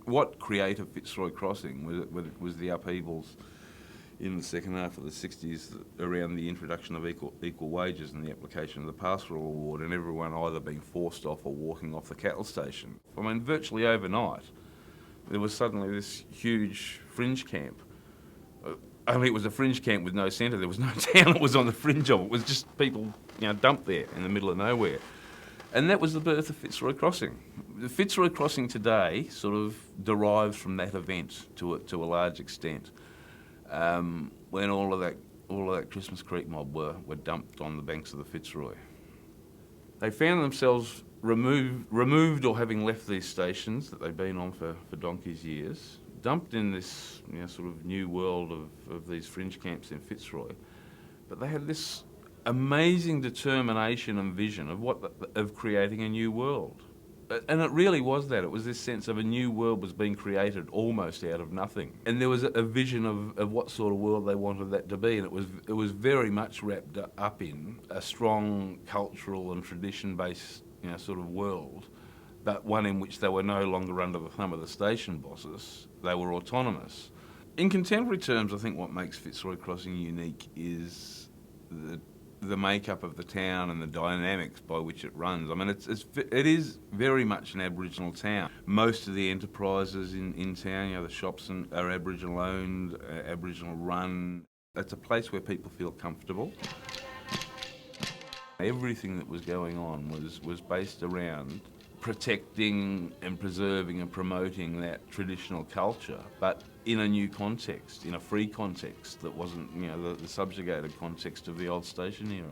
What created Fitzroy Crossing was the upheavals in the second half of the 60s around the introduction of equal wages and the application of the pastoral award, and everyone either being forced off or walking off the cattle station. I mean, virtually overnight, there was suddenly this huge fringe camp. I mean, it was a fringe camp with no centre. There was no town that was on the fringe of it. It was just people, dumped there in the middle of nowhere. And that was the birth of Fitzroy Crossing. The Fitzroy Crossing today sort of derives from that event to a large extent, when all of that Christmas Creek mob were dumped on the banks of the Fitzroy. They found themselves removed or having left these stations that they've been on for donkey's years, dumped in this sort of new world of these fringe camps in Fitzroy. But they had this amazing determination and vision of creating a new world. And it really was that. It was this sense of a new world was being created almost out of nothing. And there was a vision of what sort of world they wanted that to be, and it was very much wrapped up in a strong cultural and tradition-based sort of world, but one in which they were no longer under the thumb of the station bosses. They were autonomous. In contemporary terms, I think what makes Fitzroy Crossing unique is the makeup of the town and the dynamics by which it runs. I mean, it is very much an Aboriginal town. Most of the enterprises in town, the shops are Aboriginal owned, Aboriginal run. It's a place where people feel comfortable. Everything that was going on was based around protecting and preserving and promoting that traditional culture, but in a new context, in a free context that wasn't, the subjugated context of the old station era.